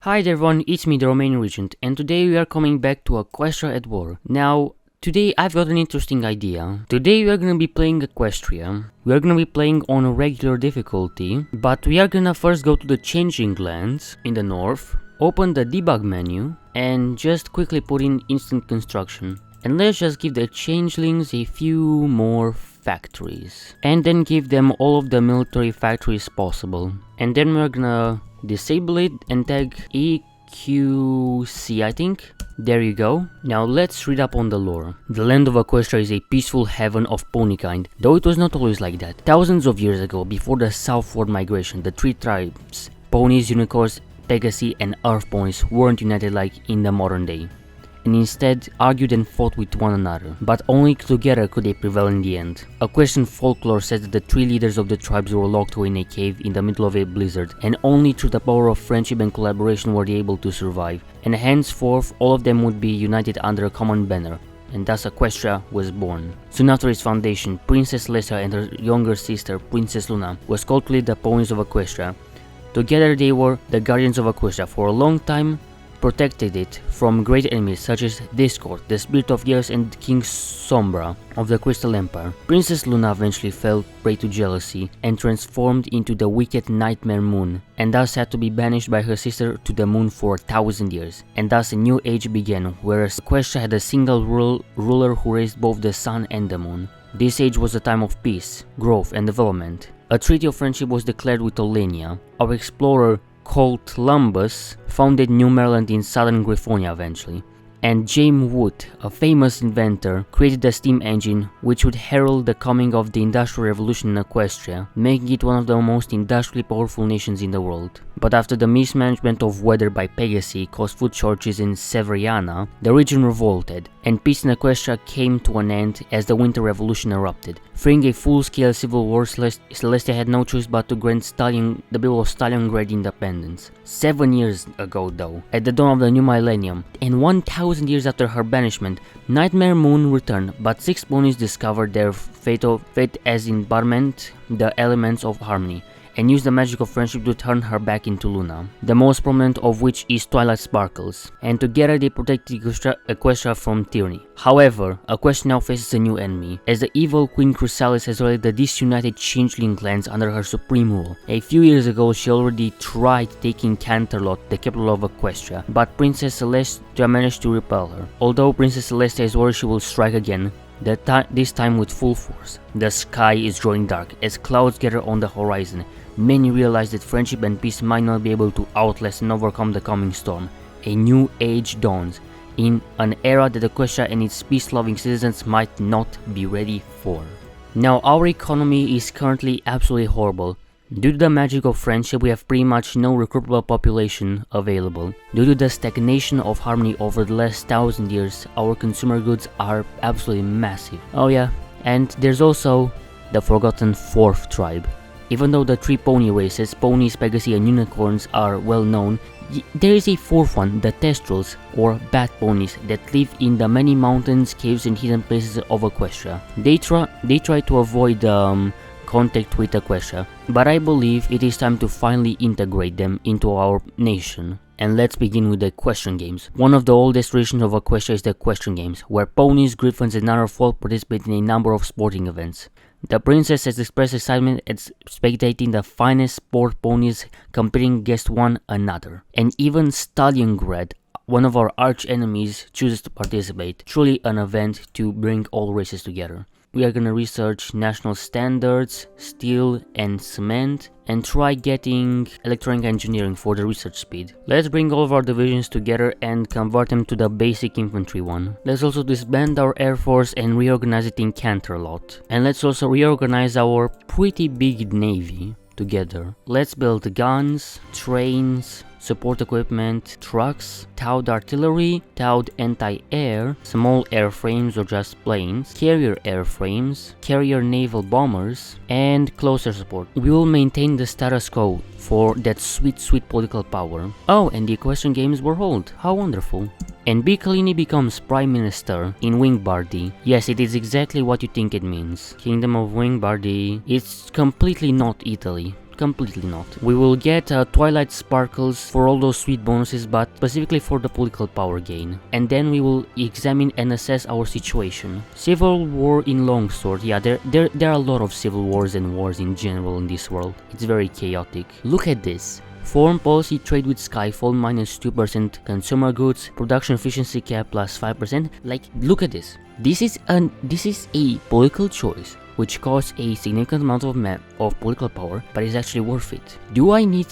Hi there everyone, it's me, the Romanian Regent, and today we are coming back to Equestria at War. Now, today I've got an interesting idea. Today we are gonna be playing Equestria. We are gonna be playing on a regular difficulty, but we are gonna first go to the Changing Lands in the north, open the debug menu, and just quickly put in instant construction. And let's just give the Changelings a few more factories. And then give them all of the military factories possible. And then we're gonna disable it and tag EQC, I think. There you go. Now let's read up on the lore. The land of Equestria is a peaceful heaven of pony kind, though it was not always like that. Thousands of years ago, before the southward migration, the three tribes, ponies, unicorns, Pegasi and earth ponies, weren't united like in the modern day, and instead argued and fought with one another, but only together could they prevail in the end. Equestrian folklore says that the three leaders of the tribes were locked away in a cave in the middle of a blizzard, and only through the power of friendship and collaboration were they able to survive, and henceforth all of them would be united under a common banner, and thus Equestria was born. Soon after its foundation, Princess Celestia and her younger sister, Princess Luna, was called to lead the ponies of Equestria. Together they were the guardians of Equestria. For a long time, protected it from great enemies such as Discord, the Spirit of Chaos, and King Sombra of the Crystal Empire. Princess Luna eventually fell prey to jealousy and transformed into the wicked Nightmare Moon, and thus had to be banished by her sister to the moon for 1,000 years. And thus a new age began, whereas Equestria had a single ruler who raised both the sun and the moon. This age was a time of peace, growth, and development. A treaty of friendship was declared with Olenia. Our explorer Columbus founded New Maryland in southern Griffonia eventually, and James Wood, a famous inventor, created the steam engine which would herald the coming of the Industrial Revolution in Equestria, making it one of the most industrially powerful nations in the world. But after the mismanagement of weather by Pegasi caused food shortages in Severiana, the region revolted, and peace in Equestria came to an end as the Winter Revolution erupted. Fearing a full-scale civil war, Celestia had no choice but to grant the people of Stalingrad independence. 7 years ago though, at the dawn of the new millennium, and 1,000 years after her banishment, Nightmare Moon returned, but 6 ponies discovered their fate as embodiment the elements of harmony, and used the magic of friendship to turn her back into Luna, the most prominent of which is Twilight Sparkles, and together they protect Equestria from tyranny. However, Equestria now faces a new enemy, as the evil Queen Crysalis has rallied the disunited Changeling clans under her supreme rule. A few years ago she already tried taking Canterlot, the capital of Equestria, but Princess Celestia managed to repel her. Although Princess Celestia is worried she will strike again, this time with full force. The sky is growing dark as clouds gather on the horizon. Many realize that friendship and peace might not be able to outlast and overcome the coming storm. A new age dawns, in an era that Equestria and its peace-loving citizens might not be ready for. Now, our economy is currently absolutely horrible. Due to the magic of friendship, we have pretty much no recruitable population available. Due to the stagnation of harmony over the last 1,000 years, our consumer goods are absolutely massive. Oh yeah, and there's also the forgotten fourth tribe. Even though the three pony races, ponies, Pegasi, and unicorns are well known, there is a fourth one, the Testrals, or bat ponies, that live in the many mountains, caves, and hidden places of Equestria. They try to avoid contact with Equestria, but I believe it is time to finally integrate them into our nation. And let's begin with the Equestrian Games. One of the oldest traditions of Equestria is the Equestrian Games, where ponies, griffins, and other folk participate in a number of sporting events. The princess has expressed excitement at spectating the finest sport ponies competing against one another. And even Stalingrad, one of our arch enemies, chooses to participate. Truly an event to bring all races together. We are gonna research national standards, steel and cement, and try getting electronic engineering for the research speed. Let's bring all of our divisions together and convert them to the basic infantry one. Let's also disband our air force and reorganize it in Canterlot. And let's also reorganize our pretty big navy together. Let's build guns, trains, support equipment, trucks, towed artillery, towed anti-air, small airframes or just planes, carrier airframes, carrier naval bombers, and closer support. We will maintain the status quo for that sweet political power. Oh, and the Equestrian Games were held. How wonderful. And Biccolini becomes Prime Minister in Wingbardi. Yes, it is exactly what you think it means. Kingdom of Wingbardi. It's completely not Italy. completely not. We will get Twilight Sparkles for all those sweet bonuses, but specifically for the political power gain. And then we will examine and assess our situation. Civil war in longsword. Yeah, there are a lot of civil wars and wars in general in this world. It's very chaotic. Look at this. Foreign policy trade with Skyfall minus 2%, consumer goods, production efficiency cap plus 5%. Like, look at this. This is a political choice which costs a significant amount of political power, but is actually worth it. Do I need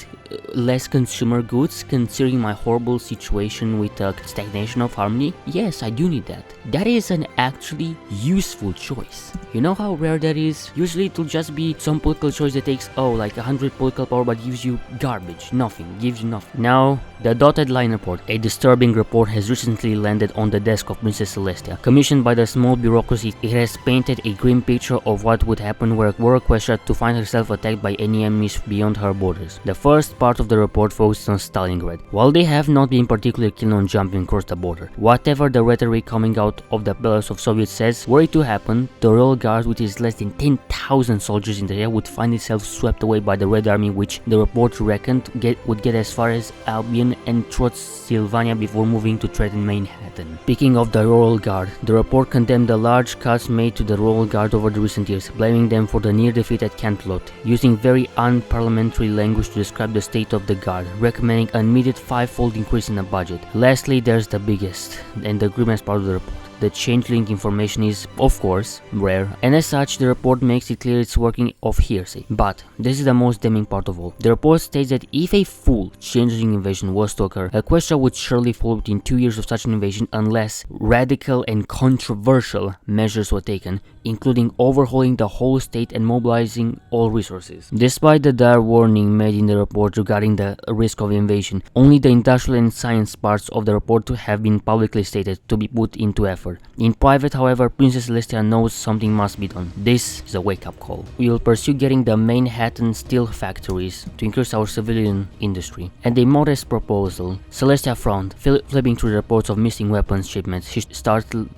less consumer goods considering my horrible situation with stagnation of harmony? Yes, I do need that. That is an actually useful choice. You know how rare that is? Usually it will just be some political choice that takes, like 100 political power but gives you garbage, gives you nothing. Now, the dotted line report. A disturbing report has recently landed on the desk of Princess Celestia. Commissioned by the small bureaucracy, it has painted a grim picture of what would happen were Equestria to find herself attacked by any enemies beyond her borders. The first part of the report focuses on Stalingrad. While they have not been particularly keen on jumping across the border, whatever the rhetoric coming out of the pillars of Soviets says, were it to happen, the Royal Guard, which is less than 10,000 soldiers in the area, would find itself swept away by the Red Army, which the report reckoned would get as far as Albion and Transylvania before moving to threaten Manhattan. Speaking of the Royal Guard, the report condemned the large cuts made to the Royal Guard over the recent years, blaming them for the near defeat at Cantlot, using very unparliamentary language to describe the state of the Guard, recommending an immediate 5-fold increase in the budget. Lastly, there's the biggest and the grimmest part of the report. The changeling information is, of course, rare, and as such, the report makes it clear it's working off hearsay. But this is the most damning part of all. The report states that if a full changeling invasion was to occur, Equestria would surely fall within 2 years of such an invasion unless radical and controversial measures were taken, including overhauling the whole state and mobilizing all resources. Despite the dire warning made in the report regarding the risk of invasion, only the industrial and science parts of the report have been publicly stated to be put into effort. In private, however, Princess Celestia knows something must be done. This is a wake-up call. We will pursue getting the Manhattan steel factories to increase our civilian industry. And a modest proposal. Celestia frowned, flipping through the reports of missing weapons shipments. She startled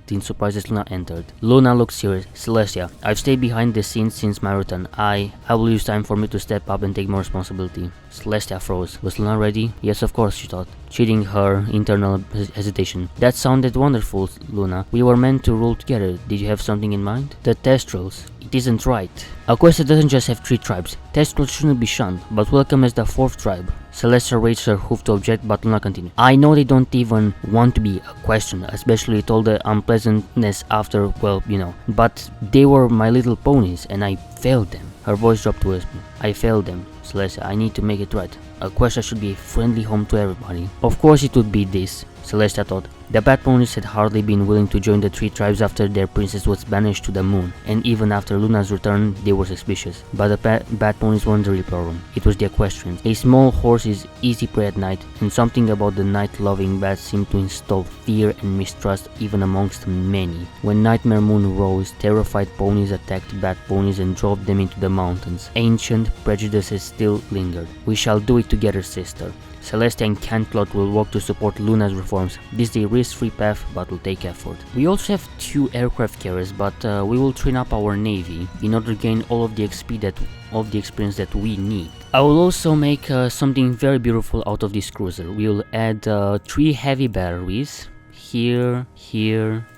in surprise as Luna entered. Luna looked serious. Celestia, I've stayed behind the scenes since my return. I will use time for me to step up and take more responsibility. Celestia froze. Was Luna ready? Yes, of course, she thought, cheating her internal hesitation. That sounded wonderful, Luna. We were meant to rule together. Did you have something in mind? The Testrals. It isn't right. Equestria doesn't just have 3 tribes. Testrals shouldn't be shunned, but welcome as the 4th tribe. Celestia raised her hoof to object, but Luna continued. I know they don't even want to be a question, especially with all the unpleasantness after, but they were my little ponies, and I failed them. Her voice dropped to a whisper. I failed them. Celestia, I need to make it right. Equestria should be a friendly home to everybody. Of course it would be this, Celestia thought. The Bat Ponies had hardly been willing to join the 3 tribes after their princess was banished to the moon, and even after Luna's return, they were suspicious. But the Bat Ponies weren't the real problem. It was the Equestrians. A small horse is easy prey at night, and something about the night-loving bats seemed to install fear and mistrust even amongst many. When Nightmare Moon rose, terrified ponies attacked Bat Ponies and drove them into the mountains. Ancient prejudices still lingered. We shall do it together, sister. Celestia and Cantlot will work to support Luna's reforms. This is a risk-free path, but will take effort. We also have 2 aircraft carriers, but we will train up our navy in order to gain all of the experience that we need. I will also make something very beautiful out of this cruiser. We will add 3 heavy batteries. Here,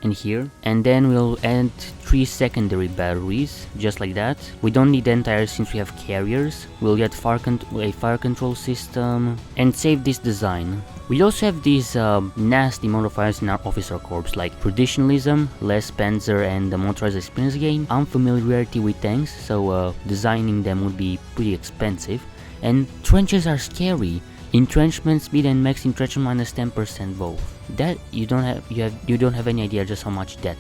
and here, and then we'll add 3 secondary batteries, just like that. We don't need the entire since we have carriers. We'll get a fire control system and save this design. We also have these nasty modifiers in our officer corps, like traditionalism, less panzer and the motorized experience gain, unfamiliarity with tanks, so designing them would be pretty expensive, and trenches are scary. Entrenchment speed and max entrenchment minus 10% both. That you don't have any idea just how much that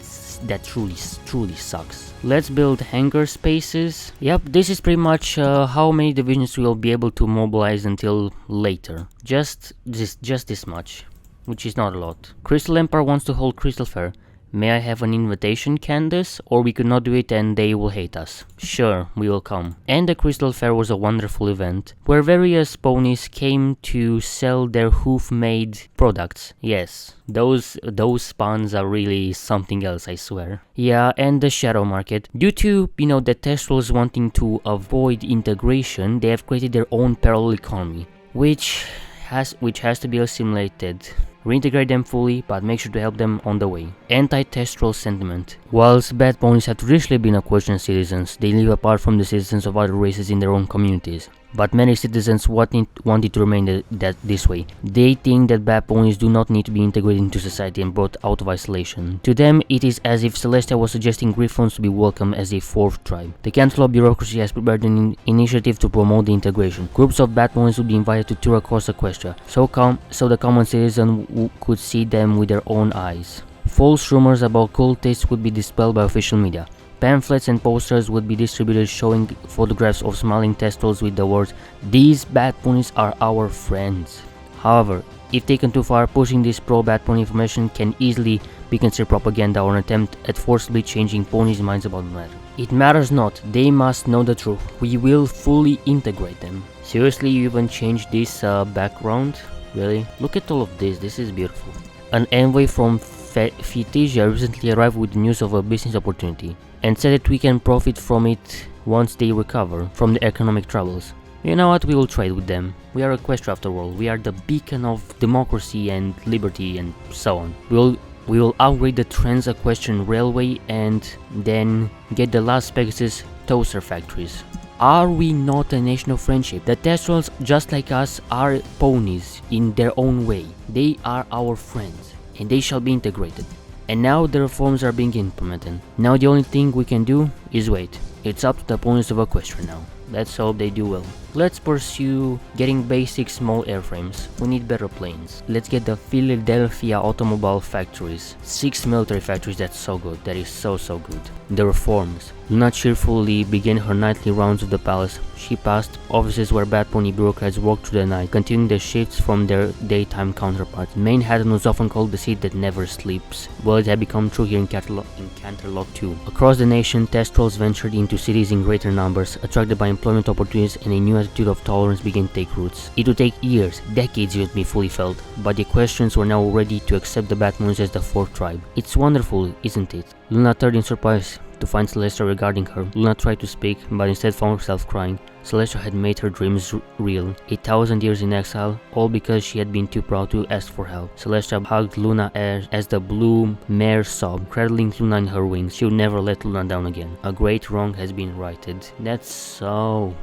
truly sucks. Let's build hangar spaces. Yep, this is pretty much how many divisions we'll be able to mobilize until later. Just this much, which is not a lot. Crystal Empire wants to hold Crystal Fair. May I have an invitation, Candace? Or we could not do it and they will hate us. Sure, we will come. And the Crystal Fair was a wonderful event, where various ponies came to sell their hoof-made products. Yes, those spawns are really something else, I swear. Yeah, and the Shadow Market. Due to, the Testrals wanting to avoid integration, they have created their own parallel economy, which has to be assimilated. Reintegrate them fully, but make sure to help them on the way. Anti-Testral sentiment. Whilst bad ponies have traditionally been Equestrian citizens, they live apart from the citizens of other races in their own communities. But many citizens wanted to remain this way. They think that bad ponies do not need to be integrated into society and brought out of isolation. To them, it is as if Celestia was suggesting Griffons to be welcome as a fourth tribe. The Council of Bureaucracy has prepared an initiative to promote the integration. Groups of bad ponies would be invited to tour across Equestria, so the common citizen could see them with their own eyes. False rumors about cultists would be dispelled by official media. Pamphlets and posters would be distributed showing photographs of smiling Testrals with the words, "These bad ponies are our friends." However, if taken too far, pushing this pro-bad pony information can easily be considered propaganda or an attempt at forcibly changing ponies' minds about the matter. It matters not, they must know the truth. We will fully integrate them. Seriously, you even changed this background? Really? Look at all of this is beautiful. An envoy from Fitisia recently arrived with the news of a business opportunity, and said that we can profit from it once they recover from the economic troubles. You know what, we will trade with them. We are Equestria after all, we are the beacon of democracy and liberty and so on. We will upgrade the Trans-Equestrian Railway and then get the Las Pegasus toaster factories. Are we not a nation of friendship? The Testrals, just like us, are ponies in their own way. They are our friends, and they shall be integrated. And now the reforms are being implemented. Now the only thing we can do is wait. It's up to the ponies of Equestria now. Let's hope they do well. Let's pursue getting basic small airframes. We need better planes. Let's get the Philadelphia automobile factories. 6 military factories, that's so good. That is so good. The reforms. Luna cheerfully began her nightly rounds of the palace. She passed offices where bad pony bureaucrats worked through the night, continuing the shifts from their daytime counterparts. Manhattan was often called the city that never sleeps. Well, it had become true here in Canterlot too. Across the nation, Testrals ventured into cities in greater numbers, attracted by employment opportunities, and a new attitude of tolerance began to take roots. It would take years, decades to be fully felt, but the Equestrians were now ready to accept the bad ponies as the fourth tribe. It's wonderful, isn't it? Luna turned in surprise to find Celestia regarding her. Luna tried to speak, but instead found herself crying. Celestia had made her dreams real. 1,000 years in exile, all because she had been too proud to ask for help. Celestia hugged Luna as the blue mare sobbed, cradling Luna in her wings. She would never let Luna down again. A great wrong has been righted. That's so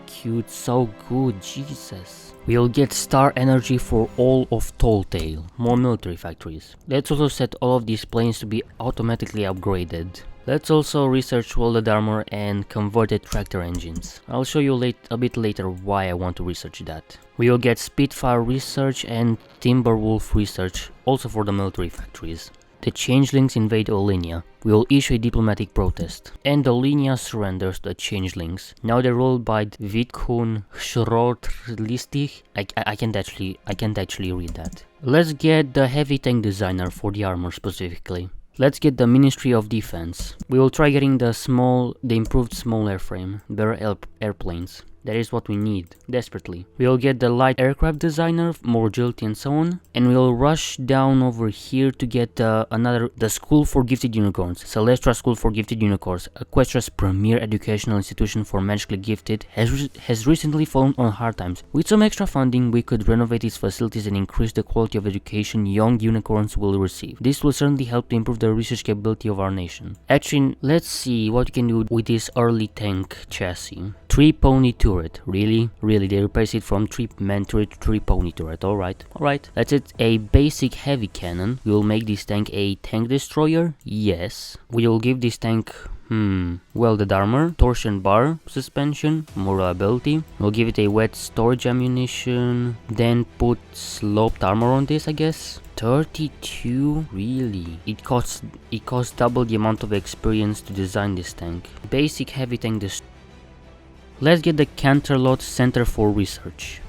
cute, so good, Jesus. We'll get star energy for all of Tall Tale. More military factories. Let's also set all of these planes to be automatically upgraded. Let's also research welded armor and converted tractor engines. I'll show you a bit later why I want to research that. We will get Spitfire research and Timberwolf research, also for the military factories. The Changelings invade Olinia. We will issue a diplomatic protest. And Olinia surrenders to the Changelings. Now they're ruled by Vidkun Schrotrlistig. I can't actually read that. Let's get the heavy tank designer for the armor specifically. Let's get the Ministry of Defense. We will try getting the improved small airframe, better airplanes. That is what we need, desperately. We'll get the light aircraft designer, more agility and so on. And we'll rush down over here to get the School for Gifted Unicorns. Celestia School for Gifted Unicorns, Equestria's premier educational institution for magically gifted, has recently fallen on hard times. With some extra funding, we could renovate its facilities and increase the quality of education young unicorns will receive. This will certainly help to improve the research capability of our nation. Actually, let's see what we can do with this early tank chassis. 3-pony turret, really? Really, they replaced it from 3-man turret to 3-pony turret, alright. That's it, a basic heavy cannon. We will make this tank a tank destroyer, yes. We will give this tank, welded armor, torsion bar suspension, more reliability. We'll give it a wet storage ammunition, then put sloped armor on this, I guess. 32? Really? It costs double the amount of experience to design this tank. Basic heavy tank destroyer. Let's get the Canterlot Center for Research.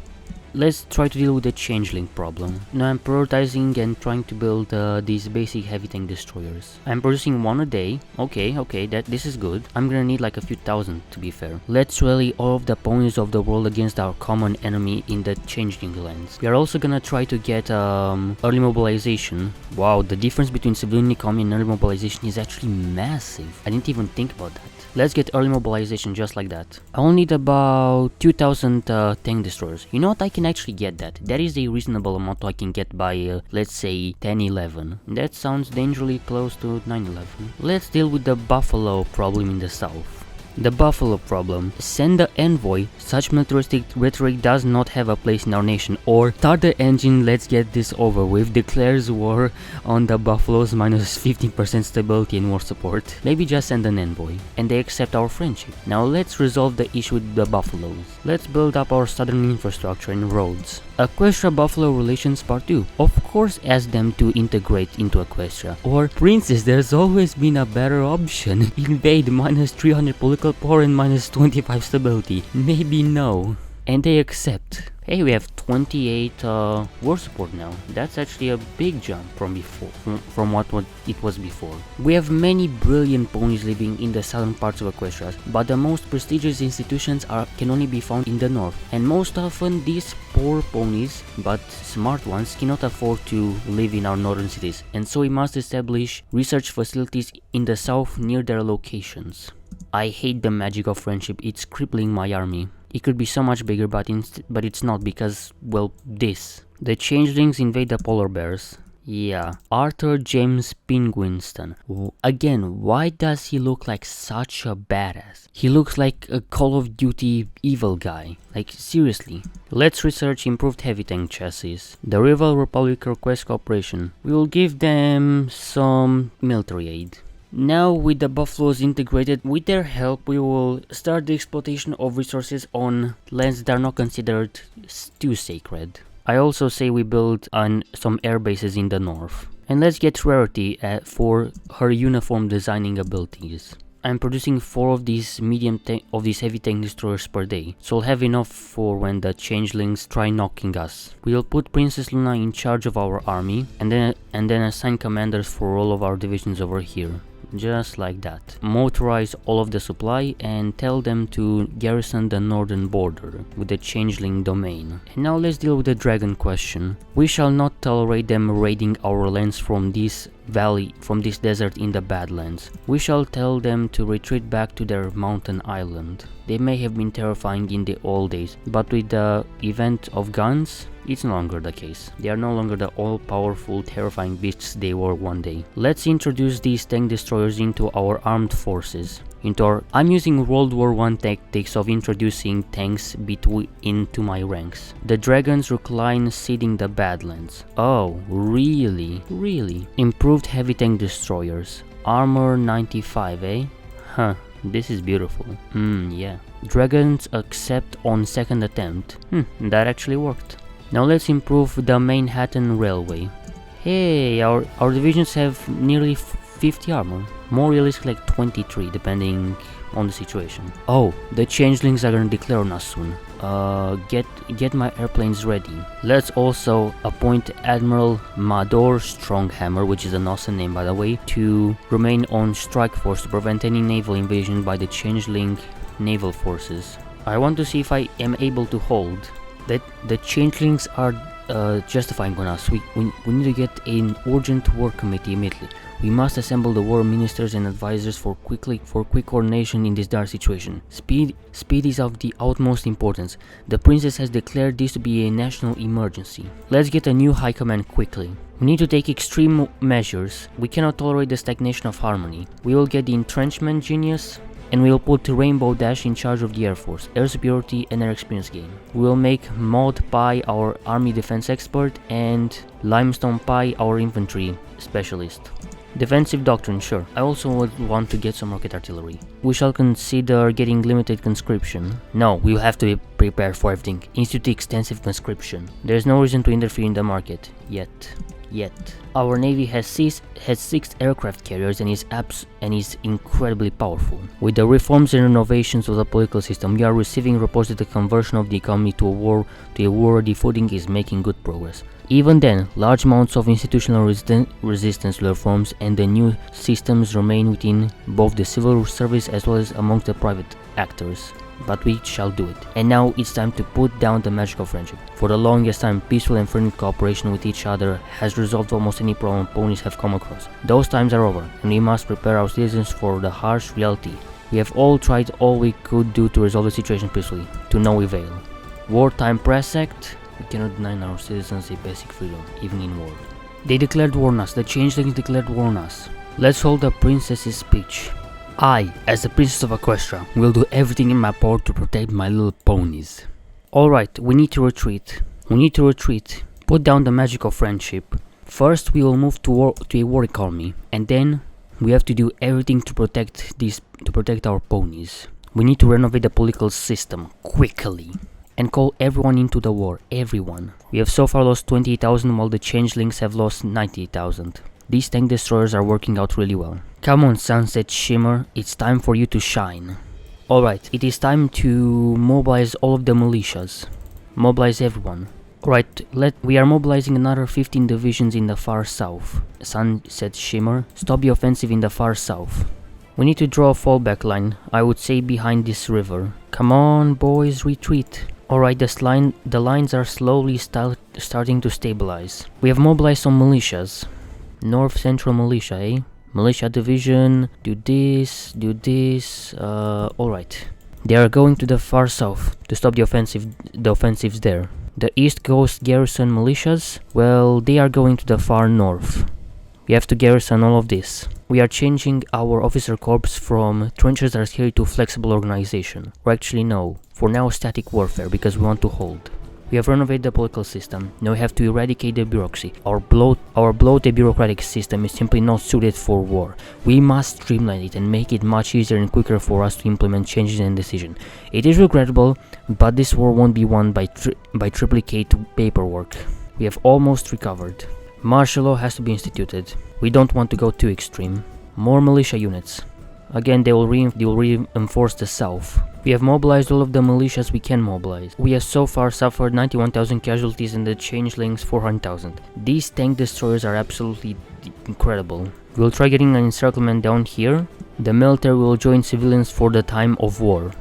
let's try to deal with the changeling problem. Now I'm prioritizing and trying to build these basic heavy tank destroyers. I'm producing one a day. Okay, this is good. I'm gonna need like a few thousand to be fair. Let's rally all of the ponies of the world against our common enemy in the changeling lands. We are also gonna try to get early mobilization. Wow, the difference between civilian economy and early mobilization is actually massive. I didn't even think about that. Let's get early mobilization just like that. I'll need about 2000 tank destroyers. You know what, I can actually get that. That is a reasonable amount I can get by let's say 10-11. That sounds dangerously close to 9-11. Let's deal with the buffalo problem in the south. The buffalo problem. Send the envoy. Such militaristic rhetoric does not have a place in our nation. Or start the engine, let's get this over with. Declares war on the buffaloes minus 15% stability and war support. Maybe just send an envoy. And they accept our friendship. Now let's resolve the issue with the buffaloes. Let's build up our southern infrastructure and roads. Equestria Buffalo Relations Part 2. Of course ask them to integrate into Equestria. Or Princess, there's always been a better option. Invade minus 300 political power and minus 25 stability. Maybe no. And they accept. Hey, we have 28 war support now. That's actually a big jump from before, from what it was before. We have many brilliant ponies living in the southern parts of Equestria, but the most prestigious institutions can only be found in the north. And most often these poor ponies, but smart ones, cannot afford to live in our northern cities. And so we must establish research facilities in the south near their locations. I hate the magic of friendship, it's crippling my army. It could be so much bigger, but it's not because, well, this. The changelings invade the polar bears. Yeah. Arthur James Penguinston. Again, why does he look like such a badass? He looks like a Call of Duty evil guy. Like, seriously. Let's research improved heavy tank chassis. The rival republic requests cooperation. We will give them some military aid. Now with the buffaloes integrated, with their help we will start the exploitation of resources on lands that are not considered too sacred. I also say we build on some air bases in the north. And let's get Rarity for her uniform designing abilities. I'm producing 4 of these heavy tank destroyers per day, so I'll have enough for when the changelings try knocking us. We'll put Princess Luna in charge of our army, and then assign commanders for all of our divisions over here. Just like that. Motorize all of the supply and tell them to garrison the northern border with the changeling domain. And now let's deal with the dragon question. We shall not tolerate them raiding our lands from this desert in the Badlands. We shall tell them to retreat back to their mountain island. They may have been terrifying in the old days, but with the event of guns, it's no longer the case. They are no longer the all-powerful, terrifying beasts they were one day. Let's introduce these tank destroyers into our armed forces. I'm using World War I tactics of introducing tanks into my ranks. The dragons recline seeding the Badlands. Oh, really? Really? Improved heavy tank destroyers. Armor 95, eh? Huh, this is beautiful. Yeah. Dragons accept on second attempt. That actually worked. Now let's improve the Manhattan Railway. Hey, our divisions have nearly 50 armor. More realistic, like 23, depending on the situation. Oh, the changelings are gonna declare on us soon. Get my airplanes ready. Let's also appoint Admiral Mador Stronghammer, which is an awesome name by the way, to remain on strike force to prevent any naval invasion by the changeling naval forces. I want to see if I am able to hold. That the changelings are justifying on us. We need to get an urgent war committee immediately. We must assemble the war ministers and advisors for quick coordination in this dire situation. Speed is of the utmost importance. The princess has declared this to be a national emergency. Let's get a new high command quickly. We need to take extreme measures. We cannot tolerate the stagnation of harmony. We will get the entrenchment genius, and we will put Rainbow Dash in charge of the Air Force, air superiority and air experience gain. We will make Maud Pie our army defense expert and Limestone Pie our infantry specialist. Defensive doctrine, sure. I also would want to get some rocket artillery. We shall consider getting limited conscription. No, we will have to be prepared for everything. Institute extensive conscription. There is no reason to interfere in the market, yet. yet. Our navy has 6 aircraft carriers and is incredibly powerful. With the reforms and renovations of the political system, we are receiving reports that the conversion of the economy to a war-ready footing is making good progress. Even then, large amounts of institutional resistance to reforms and the new systems remain within both the civil service as well as amongst the private actors. But we shall do it. And now it's time to put down the magic of friendship. For the longest time, peaceful and friendly cooperation with each other has resolved almost any problem ponies have come across. Those times are over, and we must prepare our citizens for the harsh reality. We have all tried all we could do to resolve the situation peacefully, to no avail. Wartime Press Act. We cannot deny our citizens a basic freedom, even in war. They declared war on us. The changelings declared war on us. Let's hold the princess's speech. I, as the princess of Equestria, will do everything in my power to protect my little ponies. Alright, we need to retreat. Put down the magic of friendship. First, we will move to a war economy, and then we have to do everything to protect our ponies. We need to renovate the political system quickly and call everyone into the war. Everyone. We have so far lost 28,000 while the changelings have lost 90,000. These tank destroyers are working out really well. Come on, Sunset Shimmer, it's time for you to shine. Alright, it is time to mobilize all of the militias. Mobilize everyone. Alright, we are mobilizing another 15 divisions in the far south. Sunset Shimmer, stop the offensive in the far south. We need to draw a fallback line, I would say behind this river. Come on, boys, retreat. Alright, the lines are slowly starting to stabilize. We have mobilized some militias. North Central Militia, eh? Militia division, do this, alright. They are going to the far south to stop the offensives there. The East Coast Garrison militias, well, they are going to the far north. We have to garrison all of this. We are changing our officer corps from trenches are scary to flexible organization. Or actually no, for now static warfare because we want to hold. We have renovated the political system. Now we have to eradicate the bureaucracy. Our bloated bureaucratic system is simply not suited for war. We must streamline it and make it much easier and quicker for us to implement changes and decisions. It is regrettable, but this war won't be won by triplicate paperwork. We have almost recovered. Martial law has to be instituted. We don't want to go too extreme. More militia units. Again, they will reinforce the south. We have mobilized all of the militias we can mobilize. We have so far suffered 91,000 casualties and the changelings 400,000. These tank destroyers are absolutely incredible. We will try getting an encirclement down here. The military will join civilians for the time of war.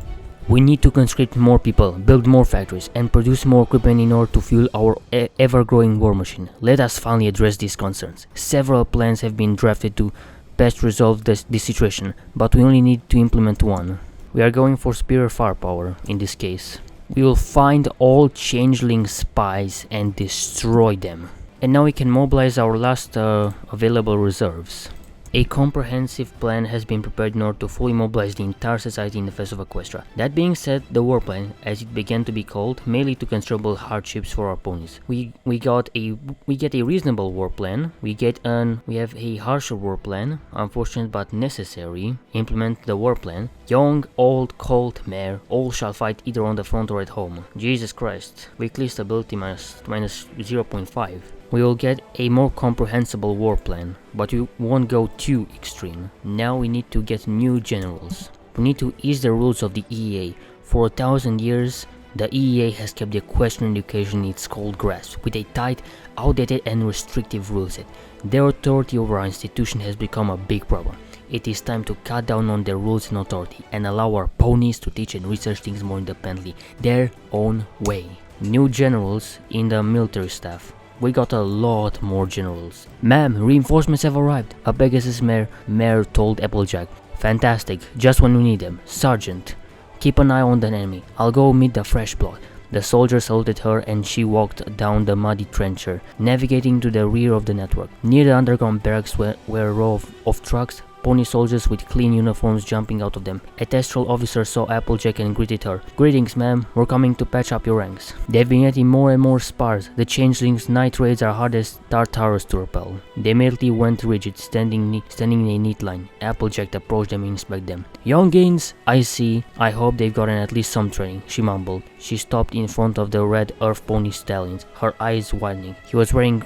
We need to conscript more people, build more factories, and produce more equipment in order to fuel our ever-growing war machine. Let us finally address these concerns. Several plans have been drafted to best resolve this situation, but we only need to implement one. We are going for superior firepower in this case. We will find all changeling spies and destroy them. And now we can mobilize our last available reserves. A comprehensive plan has been prepared in order to fully mobilize the entire society in defense of Equestria. That being said, the war plan, as it began to be called, may lead to considerable hardships for our ponies. We get a reasonable war plan. We have a harsher war plan, unfortunate but necessary. Implement the war plan. Young, old, cold, mare, all shall fight either on the front or at home. Jesus Christ. Weekly stability minus 0.5. We will get a more comprehensible war plan, but we won't go too extreme. Now we need to get new generals. We need to ease the rules of the EEA. For 1,000 years, the EEA has kept the equestrian education in its cold grasp, with a tight, outdated and restrictive rule set. Their authority over our institution has become a big problem. It is time to cut down on their rules and authority, and allow our ponies to teach and research things more independently, their own way. New generals in the military staff. We got a lot more generals. Ma'am, reinforcements have arrived, a Pegasus mare told Applejack. Fantastic, just when we need them. Sergeant, keep an eye on the enemy. I'll go meet the fresh blood. The soldier saluted her and she walked down the muddy trencher, navigating to the rear of the network. Near the underground barracks were a row of trucks, pony soldiers with clean uniforms jumping out of them. A Testral officer saw Applejack and greeted her. "Greetings, ma'am. We're coming to patch up your ranks." They've been getting more and more sparse. The changelings' night raids are hard as Tartarus to repel. They immediately went rigid, standing in a neat line. Applejack approached them and inspected them. "Youngins, I see. I hope they've gotten at least some training," she mumbled. She stopped in front of the red earth pony stallions, her eyes widening. He was wearing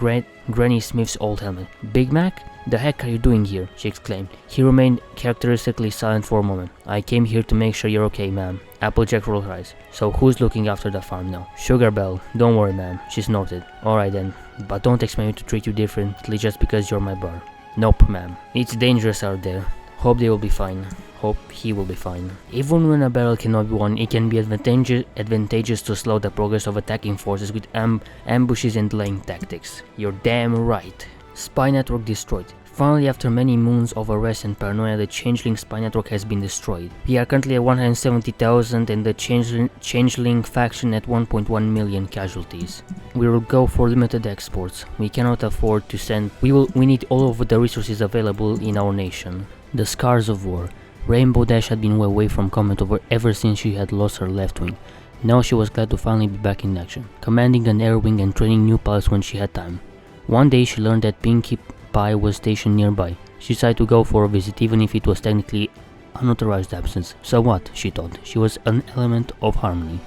Granny Smith's old helmet. Big Mac? The heck are you doing here? She exclaimed. He remained characteristically silent for a moment. I came here to make sure you're okay, ma'am. Applejack rolled her eyes. So who's looking after the farm now? Sugar Belle. Don't worry, ma'am. She snorted. Alright then, but don't expect me to treat you differently just because you're my brother. Nope, ma'am. It's dangerous out there. Hope they will be fine. Hope he will be fine. Even when a battle cannot be won, it can be advantageous to slow the progress of attacking forces with ambushes and delaying tactics. You're damn right. Spy network destroyed. Finally, after many moons of arrest and paranoia, the Changeling spy network has been destroyed. We are currently at 170,000 and the Changeling faction at 1.1 million casualties. We will go for limited exports. We cannot afford to send. We need all of the resources available in our nation. The scars of war. Rainbow Dash had been away from combat ever since she had lost her left wing. Now she was glad to finally be back in action, commanding an air wing and training new pilots when she had time. One day she learned that Pinkie Pie was stationed nearby. She decided to go for a visit even if it was technically unauthorized absence. So what, she thought, she was an element of harmony.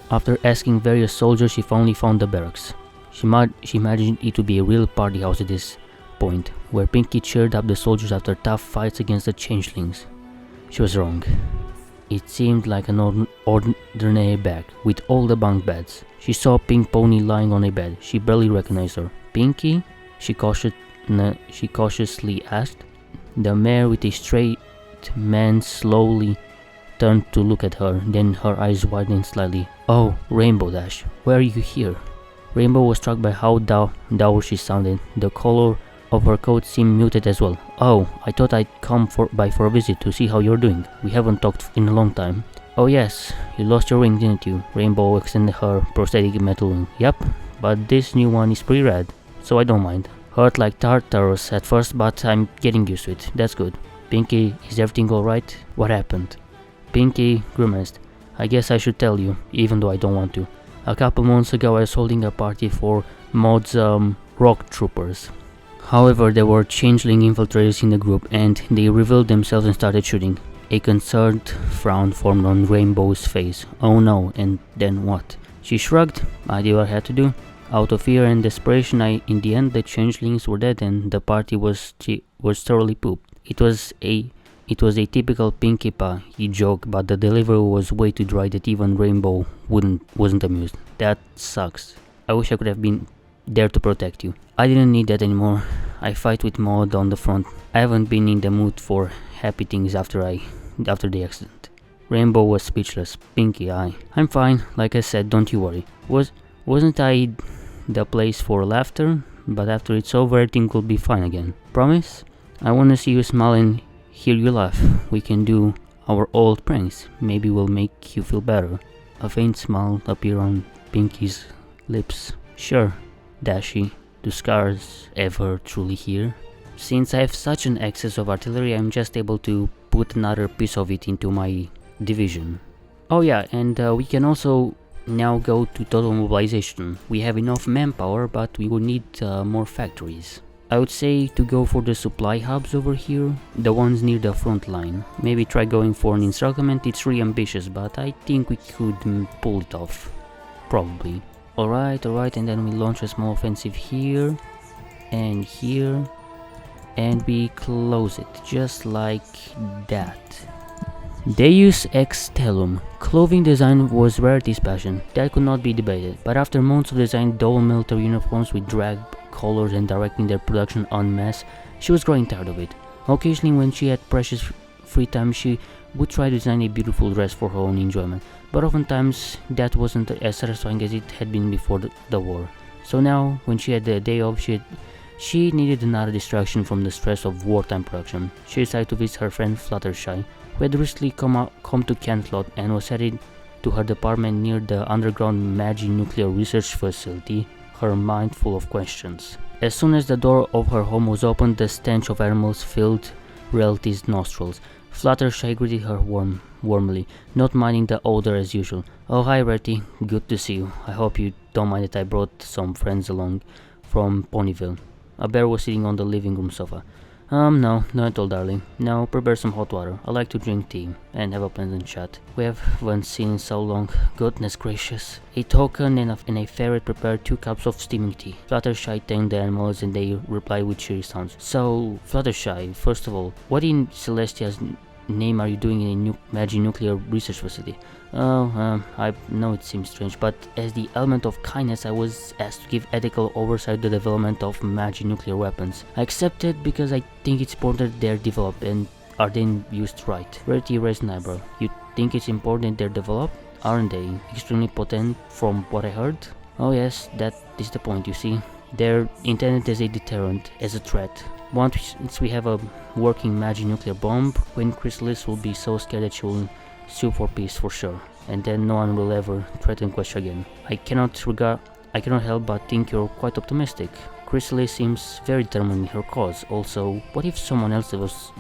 After asking various soldiers, she finally found the barracks. She imagined it to be a real party house at this point, where Pinkie cheered up the soldiers after tough fights against the Changelings. She was wrong. It seemed like an ordinary bag, with all the bunk beds. She saw a pink pony lying on a bed. She barely recognized her. Pinkie? She cautiously asked. The mare with a straight man slowly turned to look at her, then her eyes widened slightly. Oh, Rainbow Dash, why are you here? Rainbow was struck by how dour she sounded. The color of her coat seemed muted as well. Oh, I thought I'd come by for a visit to see how you're doing. We haven't talked in a long time. Oh yes, you lost your ring, didn't you? Rainbow extended her prosthetic metal ring. Yep, but this new one is pretty rad, so I don't mind. Hurt like Tartarus at first, but I'm getting used to it. That's good. Pinkie, is everything alright? What happened? Pinkie grimaced. I guess I should tell you, even though I don't want to. A couple months ago I was holding a party for Maud's rock troopers. However, there were Changeling infiltrators in the group and they revealed themselves and started shooting. A concerned frown formed on Rainbow's face. Oh no, and then what? She shrugged. I did what I had to do. Out of fear and desperation, in the end the Changelings were dead and the party was thoroughly pooped. It was a typical Pinkie Pie joke, but the delivery was way too dry that even Rainbow wasn't amused. That sucks. I wish I could have been there to protect you. I didn't need that anymore. I fight with Maud on the front. I haven't been in the mood for happy things after the accident. Rainbow was speechless. Pinkie, I'm fine. Like I said, don't you worry. Wasn't I the place for laughter? But after it's over, everything will be fine again. Promise? I wanna see you smile and hear you laugh. We can do our old pranks. Maybe we'll make you feel better. A faint smile appeared on Pinkie's lips. Sure, Dashy. Do scars ever truly heal? Since I have such an excess of artillery, I'm just able to put another piece of it into my division. Oh yeah, and we can also now go to total mobilization. We have enough manpower, but we will need more factories. I would say to go for the supply hubs over here, the ones near the front line. Maybe try going for an encirclement. It's really ambitious, but I think we could pull it off. Probably. Alright, and then we launch a small offensive here, and we close it, just like that. Deus Ex Tellum. Clothing design was Rarity's passion, that could not be debated, but after months of designing double military uniforms with drag colors and directing their production en masse, she was growing tired of it. Occasionally when she had precious free time, she would try to design a beautiful dress for her own enjoyment, but oftentimes that wasn't as satisfying as it had been before the war. So now, when she had the day off, she needed another distraction from the stress of wartime production. She decided to visit her friend Fluttershy, who had recently come to Cantlot and was headed to her department near the underground Magi nuclear research facility, her mind full of questions. As soon as the door of her home was opened, the stench of animals filled Reality's nostrils. Fluttershy greeted her warmly, not minding the odor as usual. Oh, hi Rarity, good to see you. I hope you don't mind that I brought some friends along from Ponyville. A bear was sitting on the living room sofa. No, not at all, darling. Now prepare some hot water. I like to drink tea and have a pleasant chat. We haven't seen in so long. Goodness gracious. A token and a ferret prepare 2 cups of steaming tea. Fluttershy thanked the animals and they reply with cheery sounds. So, Fluttershy, first of all, what in Celestia's name are you doing in a Magi nuclear research facility? I know it seems strange, but as the element of kindness I was asked to give ethical oversight to the development of Magi nuclear weapons. I accepted because I think it's important they're developed and are then used right. Rarity raised an eyebrow. You think it's important they're developed? Aren't they extremely potent from what I heard? Oh yes, that is the point, you see. They're intended as a deterrent, as a threat. Once we have a working Magi nuclear bomb, Queen Crysalis will be so scared that she will sue for peace for sure, and then no one will ever threaten Equestria again. I cannot help but think you're quite optimistic. Crysalis seems very determined in her cause. Also, what if someone else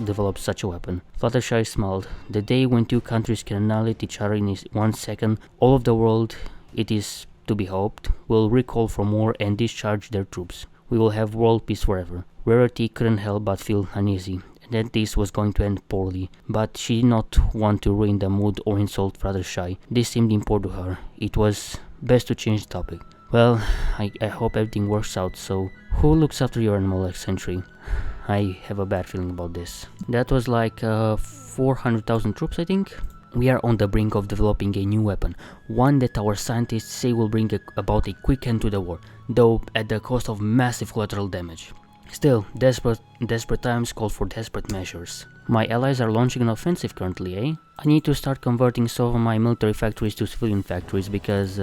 develops such a weapon? Fluttershy smiled. The day when 2 countries can annihilate each other in 1 second, all of the world, it is to be hoped, will recall from war and discharge their troops. We will have world peace forever. Rarity couldn't help but feel uneasy, and that this was going to end poorly, but she did not want to ruin the mood or insult Fluttershy. This seemed important to her. It was best to change the topic. Well, I hope everything works out, so who looks after your animal Sentry? I have a bad feeling about this. That was like 400,000 troops, I think? We are on the brink of developing a new weapon, one that our scientists say will bring about a quick end to the war, though at the cost of massive collateral damage. Still, desperate times call for desperate measures. My allies are launching an offensive currently, eh? I need to start converting some of my military factories to civilian factories because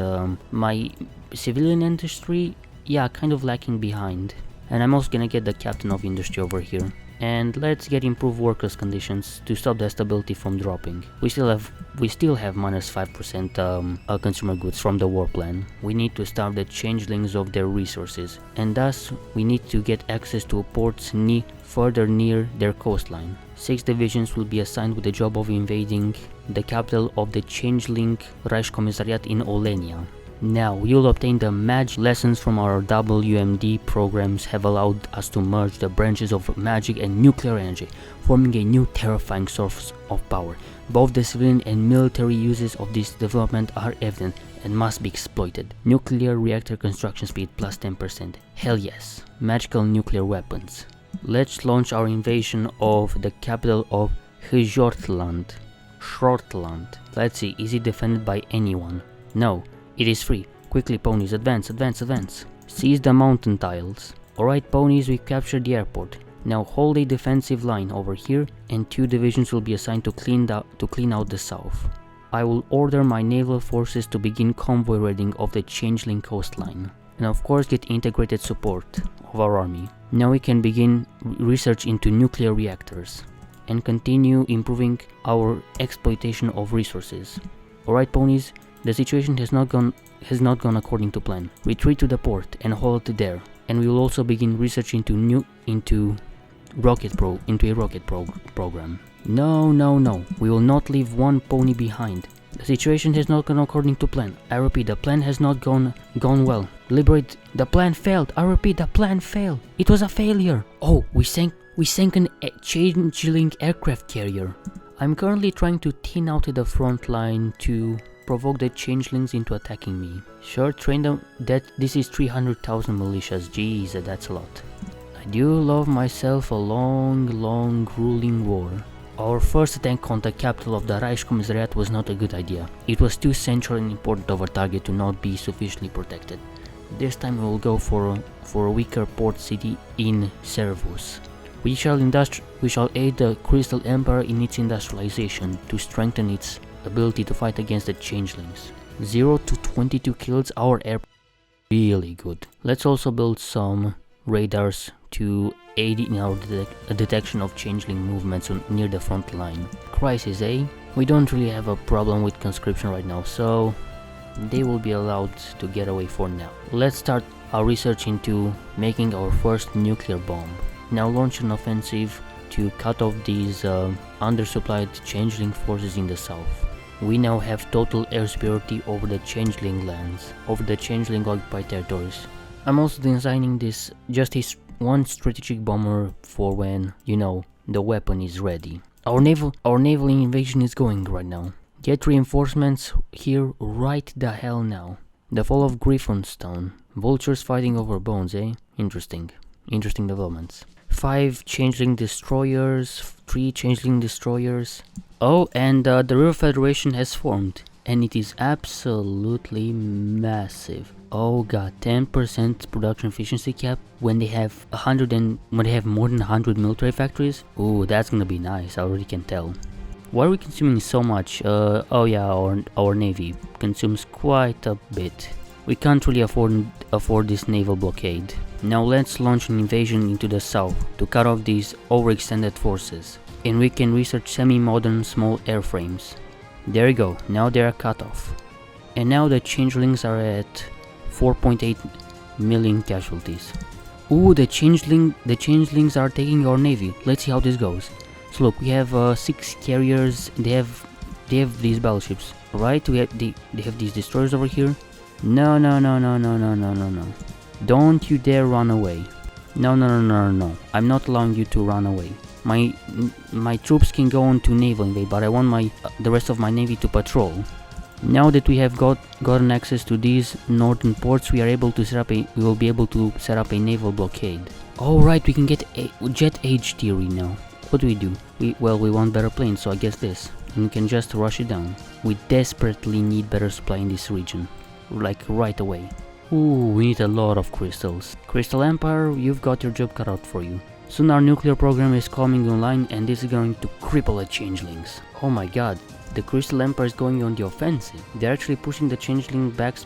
my civilian industry, yeah, kind of lacking behind. And I'm also gonna get the captain of industry over here. And let's get improved workers' conditions to stop the stability from dropping. We still have minus 5% consumer goods from the war plan. We need to starve the changelings of their resources, and thus we need to get access to ports further near their coastline. 6 divisions will be assigned with the job of invading the capital of the Changeling Reichskommissariat in Olenia. Now, you'll obtain the magic lessons from our WMD programs have allowed us to merge the branches of magic and nuclear energy, forming a new terrifying source of power. Both the civilian and military uses of this development are evident and must be exploited. Nuclear reactor construction speed plus 10%. Hell yes. Magical nuclear weapons. Let's launch our invasion of the capital of Hjortland. Let's see, is it defended by anyone? No. It is free. Quickly, ponies, advance, advance, advance. Seize the mountain tiles. Alright, ponies, we've captured the airport. Now hold a defensive line over here, and 2 divisions will be assigned to clean out the south. I will order my naval forces to begin convoy raiding of the Changeling coastline, and of course get integrated support of our army. Now we can begin research into nuclear reactors, and continue improving our exploitation of resources. Alright, ponies. The situation has not gone according to plan. Retreat to the port and hold it there, and we will also begin research into a rocket program. No, we will not leave one pony behind. The situation has not gone according to plan. I repeat, the plan has not gone well. Liberate. The plan failed. I repeat, the plan failed. It was a failure. Oh, we sank an Changeling aircraft carrier. I'm currently trying to thin out the front line to provoke the changelings into attacking me. Sure, train them. This is 300,000 militias. Jeez, that's a lot. I do love myself a long ruling war. Our first attack on the capital of the Reichskommissariat was not a good idea. It was too central and important of a target to not be sufficiently protected. This time we will go for a weaker port city in Servus. We shall aid the Crystal Empire in its industrialization to strengthen its ability to fight against the changelings. 0 to 22 kills, our air really good. Let's also build some radars to aid in our detection of changeling movements near the front line. Crisis, eh? We don't really have a problem with conscription right now, so they will be allowed to get away for now. Let's start our research into making our first nuclear bomb. Now launch an offensive to cut off these undersupplied changeling forces in the south. We now have total air superiority over the changeling lands, over the changeling occupied territories. I'm also designing this just one strategic bomber for when, you know, the weapon is ready. Our naval invasion is going right now. Get reinforcements here right the hell now. The fall of Griffonstone. Vultures fighting over bones, eh? Interesting developments. 5 changeling destroyers, 3 changeling destroyers. Oh, and the River Federation has formed, and it is absolutely massive. Oh god, 10% production efficiency cap when they have more than 100 military factories. Ooh, that's gonna be nice. I already can tell. Why are we consuming so much? Oh yeah, our navy consumes quite a bit. We can't really afford this naval blockade. Now let's launch an invasion into the south to cut off these overextended forces. And we can research semi-modern small airframes. There you go, now they are cut off. And now the changelings are at 4.8 million casualties. Ooh, the changelings are taking our navy. Let's see how this goes. So look, we have 6 carriers. They have these battleships, right? They have these destroyers over here. No. Don't you dare run away. No. I'm not allowing you to run away. My troops can go on to naval invade, but I want the rest of my navy to patrol. Now that we have gotten access to these northern ports, we will be able to set up a naval blockade. Alright, we can get a jet age theory now. What do? We want better planes, so I guess this. And we can just rush it down. We desperately need better supply in this region. Like right away. Ooh, we need a lot of crystals. Crystal Empire, you've got your job cut out for you. Soon our nuclear program is coming online, and this is going to cripple the changelings. Oh my god, the Crystal Empire is going on the offensive. They're actually pushing the changeling back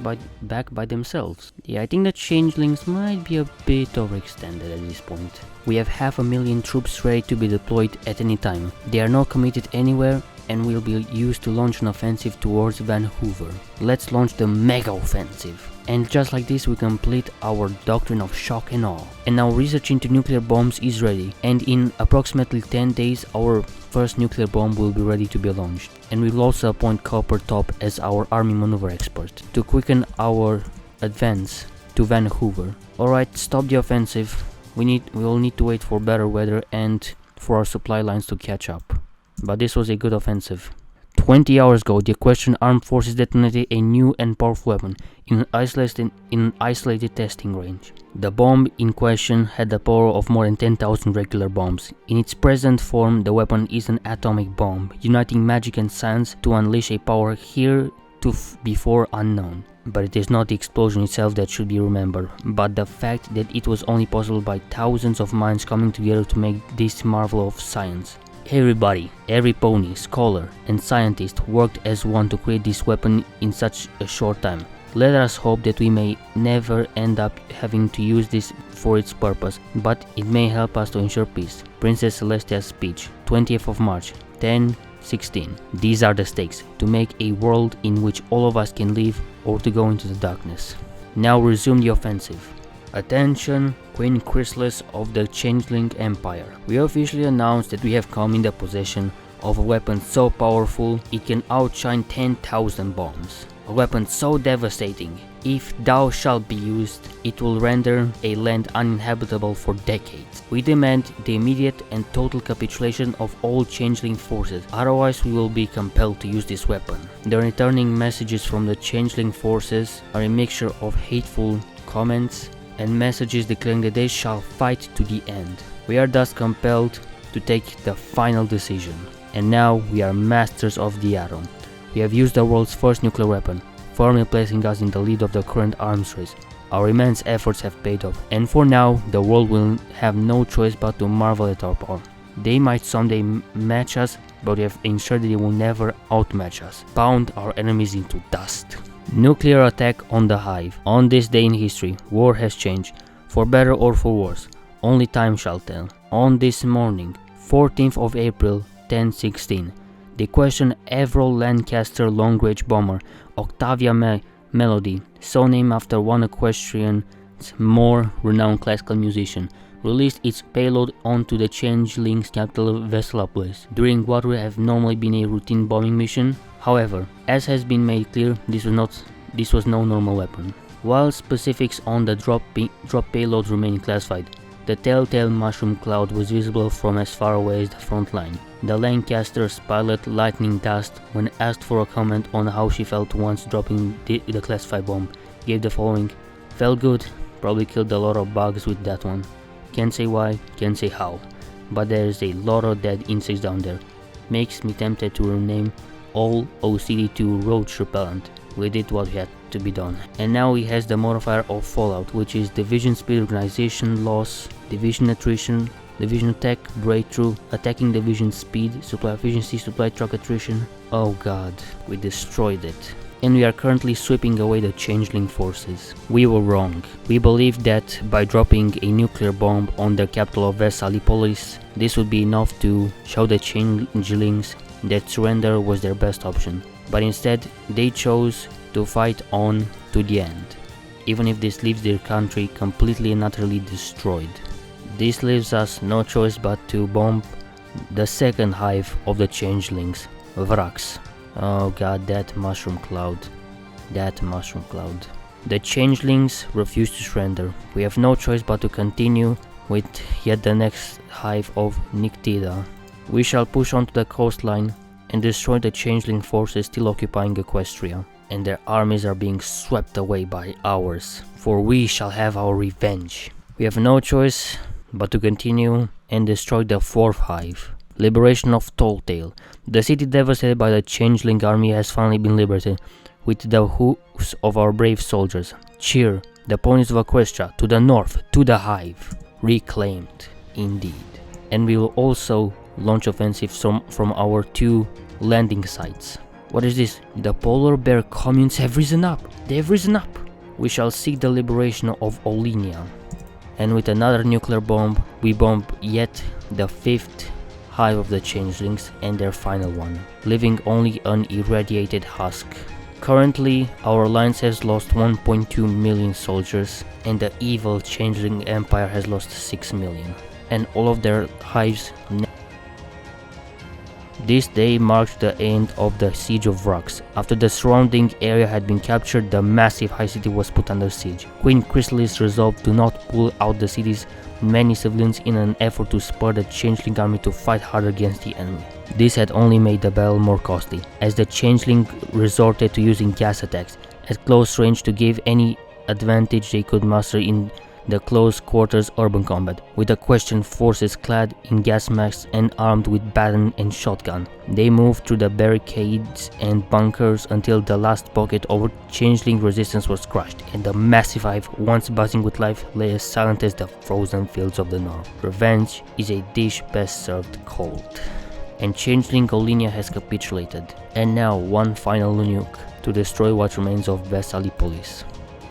by themselves. Yeah, I think the changelings might be a bit overextended at this point. We have 500,000 troops ready to be deployed at any time. They are not committed anywhere and will be used to launch an offensive towards Vancouver. Let's launch the mega offensive. And just like this, we complete our doctrine of shock and awe. And our research into nuclear bombs is ready, and in approximately 10 days our first nuclear bomb will be ready to be launched. And we will also appoint Copper Top as our army maneuver expert to quicken our advance to Vancouver. Alright, stop the offensive. We will need to wait for better weather and for our supply lines to catch up. But this was a good offensive. 20 hours ago, the Equestrian Armed Forces detonated a new and powerful weapon in an isolated testing range. The bomb in question had the power of more than 10,000 regular bombs. In its present form, the weapon is an atomic bomb, uniting magic and science to unleash a power heretofore unknown. But it is not the explosion itself that should be remembered, but the fact that it was only possible by thousands of minds coming together to make this marvel of science. Everybody, every pony, scholar and scientist worked as one to create this weapon in such a short time. Let us hope that we may never end up having to use this for its purpose, but it may help us to ensure peace. Princess Celestia's speech, 20th of March, 1016. These are the stakes, to make a world in which all of us can live or to go into the darkness. Now resume the offensive. Attention, Queen Crysalis of the Changeling Empire. We officially announced that we have come in the possession of a weapon so powerful it can outshine 10,000 bombs. A weapon so devastating, if thou shalt be used, it will render a land uninhabitable for decades. We demand the immediate and total capitulation of all changeling forces, otherwise we will be compelled to use this weapon. The returning messages from the changeling forces are a mixture of hateful comments and messages declaring that they shall fight to the end. We are thus compelled to take the final decision. And now we are masters of the atom. We have used the world's first nuclear weapon, firmly placing us in the lead of the current arms race. Our immense efforts have paid off, and for now, the world will have no choice but to marvel at our power. They might someday match us, but we have ensured that they will never outmatch us, pound our enemies into dust. Nuclear attack on the Hive. On this day in history, war has changed, for better or for worse. Only time shall tell. On this morning, 14th of April, 1016, the Equestrian Averell Lancaster long-range bomber Octavia Melody, so named after one Equestrian's more renowned classical musician, released its payload onto the Changelings' capital Vesalopolis during what would have normally been a routine bombing mission. However, as has been made clear, this was no normal weapon. While specifics on the drop payload remain classified, The telltale mushroom cloud was visible from as far away as the front line. The Lancaster's pilot Lightning Dust, when asked for a comment on how she felt once dropping the Class 5 bomb, gave the following: "Felt good, probably killed a lot of bugs with that one. Can't say why, can't say how, but there's a lot of dead insects down there. Makes me tempted to rename all OCD2 roach repellent. We did what had to be done." And now he has the modifier of Fallout, which is division speed, organization loss, division attrition, division attack, breakthrough, attacking division speed, supply efficiency, supply truck attrition. Oh god, we destroyed it. And we are currently sweeping away the Changeling forces. We were wrong. We believed that by dropping a nuclear bomb on the capital of Vesalipolis, this would be enough to show the Changelings that surrender was their best option. But instead, they chose to fight on to the end, even if this leaves their country completely and utterly destroyed. This leaves us no choice but to bomb the second hive of the Changelings, Vrax. Oh god, that mushroom cloud. That mushroom cloud. The Changelings refuse to surrender. We have no choice but to continue with yet the next hive of Nyctida. We shall push onto the coastline and destroy the Changeling forces still occupying Equestria, and their armies are being swept away by ours, for we shall have our revenge. We have no choice but to continue and destroy the fourth hive. Liberation of Talltale. The city devastated by the Changeling army has finally been liberated, with the hoofs of our brave soldiers. Cheer, the ponies of Equestria, to the north, to the hive. Reclaimed, indeed. And we will also launch offensives from our 2 landing sites. What is this? The polar bear communes have risen up. They have risen up. We shall seek the liberation of Olinia. And with another nuclear bomb, we bomb yet the 5th hive of the Changelings and their final one, leaving only an irradiated husk. Currently, our alliance has lost 1.2 million soldiers, and the evil Changeling Empire has lost 6 million, and all of their hives. This day marked the end of the siege of Vrax. After the surrounding area had been captured, the massive high city was put under siege. Queen Crysalis resolved to not pull out the city's many civilians in an effort to spur the Changeling army to fight harder against the enemy. This had only made the battle more costly, as the Changeling resorted to using gas attacks at close range to give any advantage they could muster in the close quarters urban combat, with the Equestrian forces clad in gas masks and armed with baton and shotgun. They moved through the barricades and bunkers until the last pocket of Changeling resistance was crushed, and the massive hive, once buzzing with life, lay as silent as the frozen fields of the north. Revenge is a dish best served cold. And Changeling Olinia has capitulated. And now one final nuke to destroy what remains of Vesalipolis.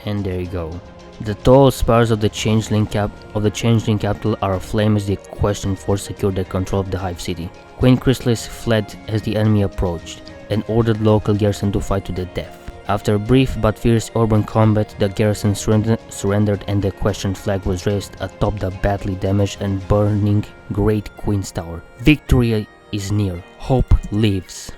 And there you go. The tall spires of the Changeling capital are aflame as the Equestrian force secured the control of the hive city. Queen Crysalis fled as the enemy approached, and ordered local garrison to fight to the death. After brief but fierce urban combat, the garrison surrendered and the Equestrian flag was raised atop the badly damaged and burning Great Queen's Tower. Victory is near. Hope lives.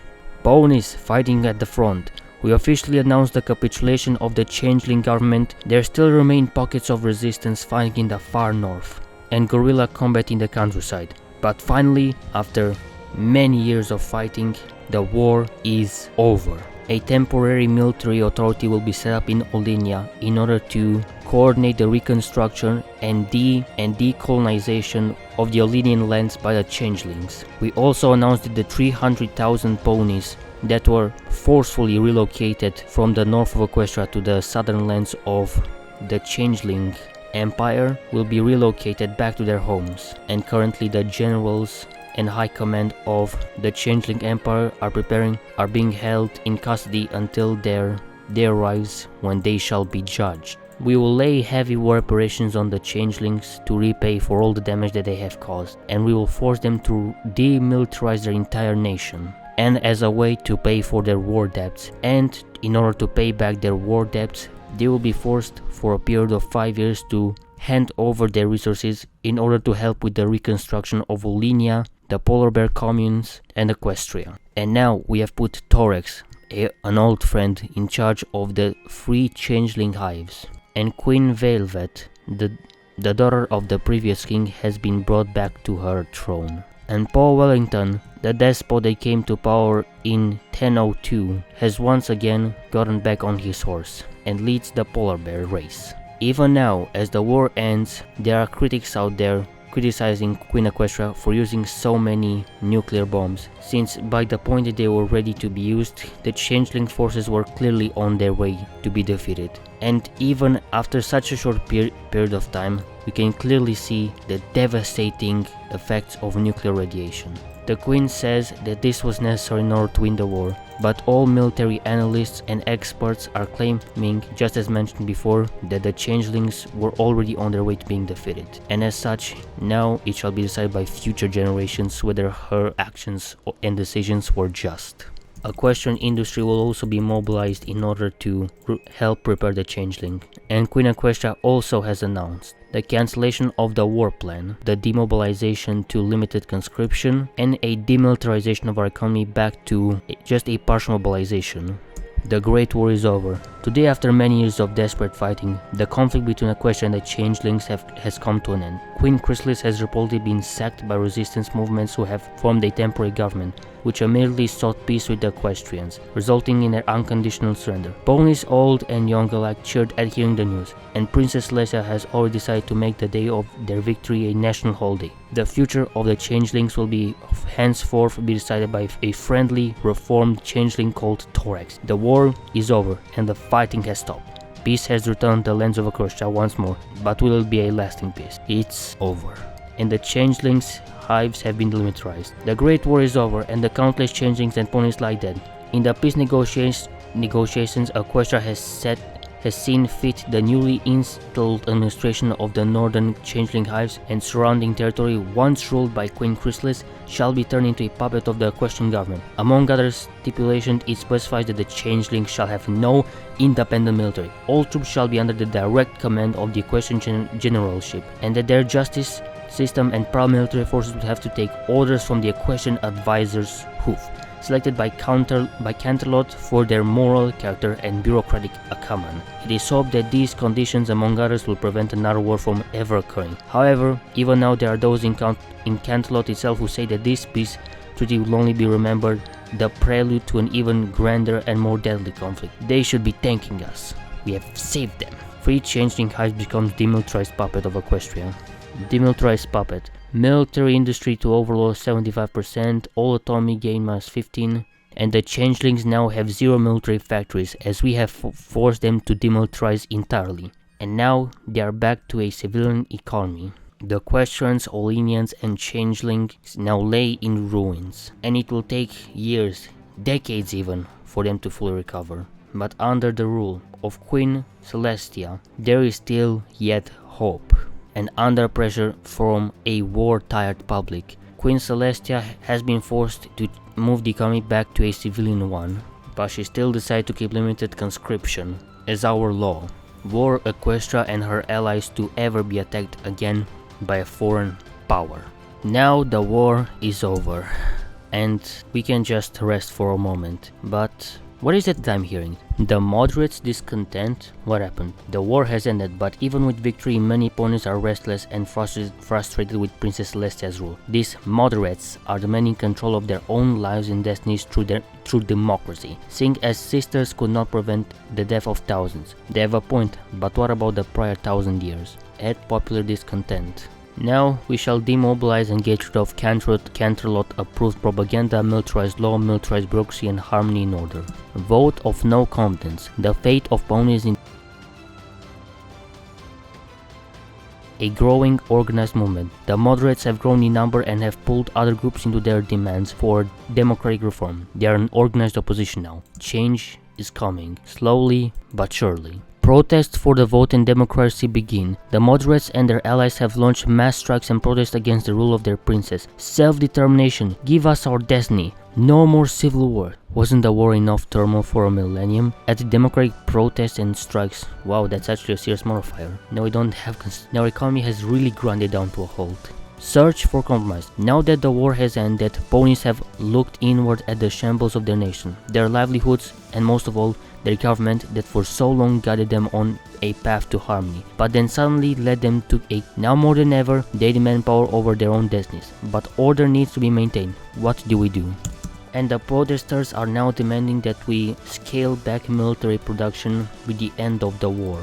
Ponies fighting at the front. We officially announced the capitulation of the Changeling government. There still remain pockets of resistance fighting in the far north, and guerrilla combat in the countryside. But finally, after many years of fighting, the war is over. A temporary military authority will be set up in Olinia in order to coordinate the reconstruction and decolonization of the Olinian lands by the Changelings. We also announced that the 300,000 ponies that were forcefully relocated from the north of Equestria to the southern lands of the Changeling Empire will be relocated back to their homes, and currently the generals and high command of the Changeling Empire are being held in custody until their day arrives, when they shall be judged. We will lay heavy war reparations on the Changelings to repay for all the damage that they have caused, and we will force them to demilitarize their entire nation. And as a way to pay for their war debts, and in order to pay back their war debts, they will be forced for a period of 5 years to hand over their resources in order to help with the reconstruction of Olinia, the polar bear communes, and Equestria. And now we have put Torex, an old friend, in charge of the 3 Changeling hives, and Queen Velvet, the daughter of the previous king, has been brought back to her throne. And Paul Wellington, the despot that came to power in 1002, has once again gotten back on his horse and leads the polar bear race. Even now, as the war ends, there are critics out there criticizing Queen Equestria for using so many nuclear bombs, since by the point that they were ready to be used, the Changeling forces were clearly on their way to be defeated. And even after such a short period of time, we can clearly see the devastating effects of nuclear radiation. The Queen says that this was necessary in order to win the war, but all military analysts and experts are claiming, just as mentioned before, that the Changelings were already on their way to being defeated. And as such, now it shall be decided by future generations whether her actions and decisions were just. Equestrian industry will also be mobilized in order to help prepare the Changeling. And Queen Equestria also has announced the cancellation of the war plan, the demobilization to limited conscription, and a demilitarization of our economy back to just a partial mobilization. The Great War is over. Today, after many years of desperate fighting, the conflict between Equestria and the Changelings has come to an end. Queen Crysalis has reportedly been sacked by resistance movements who have formed a temporary government, which immediately sought peace with the Equestrians, resulting in their unconditional surrender. Ponies old and young alike cheered at hearing the news, and Princess Celestia has already decided to make the day of their victory a national holiday. The future of the Changelings will be henceforth be decided by a friendly, reformed Changeling called Thorax. The war is over, and the fighting has stopped. Peace has returned to the lands of Equestria once more, but will it be a lasting peace? It's over. And the Changelings' hives have been demilitarized. The Great War is over, and the countless Changelings and ponies lie dead. In the peace negotiations, Equestria has seen fit the newly installed administration of the northern Changeling hives and surrounding territory, once ruled by Queen Crysalis, shall be turned into a puppet of the Equestrian government. Among other stipulations, it specifies that the Changelings shall have no independent military. All troops shall be under the direct command of the Equestrian generalship, and that their justice system and paramilitary forces would have to take orders from the Equestrian advisors Hoof, selected by Canterlot for their moral character and bureaucratic acumen. It is hoped that these conditions, among others, will prevent another war from ever occurring. However, even now there are those in Canterlot itself who say that this peace treaty will only be remembered the prelude to an even grander and more deadly conflict. They should be thanking us. We have saved them. Free Changeling hives becomes demilitarized puppet of Equestria. Demilitarized puppet. Military industry to overlord 75%, all autonomy gain -15, and the Changelings now have 0 military factories as we have forced them to demilitarize entirely. And now they are back to a civilian economy. The Equestrians, Olenians and Changelings now lay in ruins, and it will take years, decades even, for them to fully recover. But under the rule of Queen Celestia, there is still yet hope. And under pressure from a war-tired public, Queen Celestia has been forced to move the economy back to a civilian one, but she still decided to keep limited conscription as our law. War Equestria and her allies to ever be attacked again by a foreign power. Now the war is over, and we can just rest for a moment, but what is it that I'm hearing? The moderates discontent? What happened? The war has ended, but even with victory, many ponies are restless and frustrated with Princess Celestia's rule. These moderates are the men in control of their own lives and destinies through democracy, seeing as sisters could not prevent the death of thousands. They have a point, but what about the prior 1,000 years? Add popular discontent. Now we shall demobilize and get rid of Canterlot approved propaganda, militarized law, militarized bureaucracy and harmony in order. Vote of no confidence. The fate of ponies in a growing organized movement. The moderates have grown in number and have pulled other groups into their demands for democratic reform. They are an organized opposition now. Change is coming, slowly but surely. Protests for the vote and democracy begin. The moderates and their allies have launched mass strikes and protests against the rule of their princess. Self-determination. Give us our destiny. No more civil war. Wasn't the war enough turmoil for a millennium? At the democratic protests and strikes, wow, that's actually a serious modifier. Now we don't have now our economy has really grinded down to a halt. Search for compromise. Now that the war has ended, ponies have looked inward at the shambles of their nation, their livelihoods, and most of all, their government that for so long guided them on a path to harmony, but then suddenly led them to a. Now more than ever, they demand power over their own destinies, but order needs to be maintained. What do we do? And the protesters are now demanding that we scale back military production with the end of the war.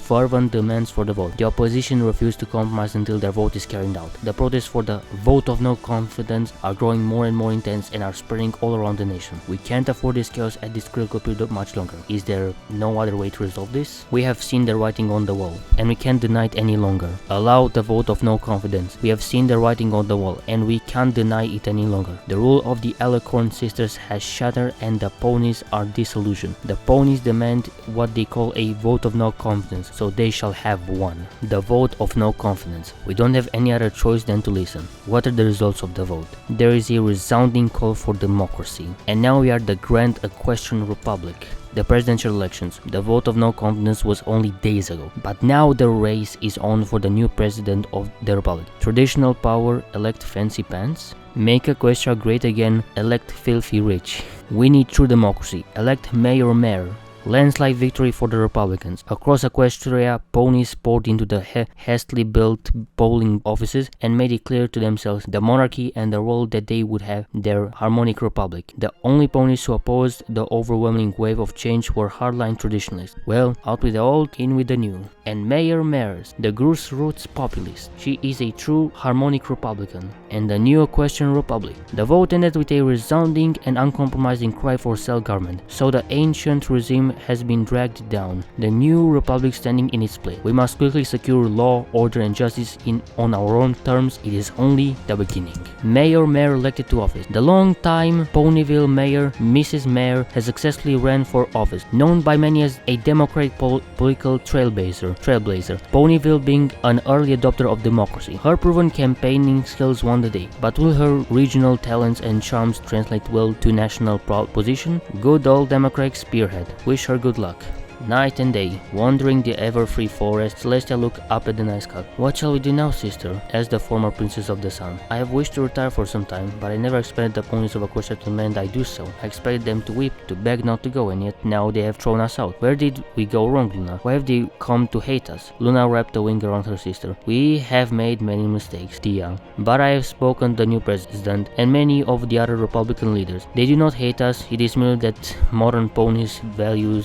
Fervent demands for the vote. The opposition refused to compromise until their vote is carried out. The protests for the vote of no confidence are growing more and more intense and are spreading all around the nation. We can't afford this chaos at this critical period much longer. Is there no other way to resolve this? We have seen the writing on the wall, and we can't deny it any longer. Allow the vote of no confidence. We have seen the writing on the wall, and we can't deny it any longer. The rule of the Alicorn sisters has shattered, and the ponies are disillusioned. The ponies demand what they call a vote of no confidence, so they shall have one. The vote of no confidence. We don't have any other choice than to listen. What are the results of the vote? There is a resounding call for democracy. And now we are the Grand Equestrian Republic. The presidential elections. The vote of no confidence was only days ago, but now the race is on for the new president of the republic. Traditional power, elect fancy pants. Make Equestria great again, elect filthy rich. We need true democracy, elect mayor. Landslide victory for the Republicans. Across Equestria, ponies poured into the hastily built polling offices and made it clear to themselves the monarchy and the role that they would have their harmonic republic. The only ponies who opposed the overwhelming wave of change were hardline traditionalists. Well, out with the old, in with the new. And Mayor Mares, the grassroots populist. She is a true harmonic Republican and the new Equestrian Republic. The vote ended with a resounding and uncompromising cry for self-government. So the ancient regime has been dragged down, the new republic standing in its place. We must quickly secure law, order and justice on our own terms. It is only the beginning. Mayor elected to office. The long-time Ponyville mayor, Mrs. Mayor, has successfully ran for office, known by many as a democratic political trailblazer. Ponyville being an early adopter of democracy. Her proven campaigning skills won the day, but will her regional talents and charms translate well to national position? Good old democratic spearhead. Wish her good luck. Night and day, wandering the ever-free forest, Celestia looked up at the night sky. "What shall we do now, sister?" asked the former princess of the sun. "I have wished to retire for some time, but I never expected the ponies of Equestria to demand I do so. I expected them to weep, to beg not to go, and yet now they have thrown us out. Where did we go wrong, Luna? Why have they come to hate us?" Luna wrapped a wing around her sister. "We have made many mistakes, Tia, but I have spoken to the new president and many of the other Republican leaders. They do not hate us, it is merely that modern ponies value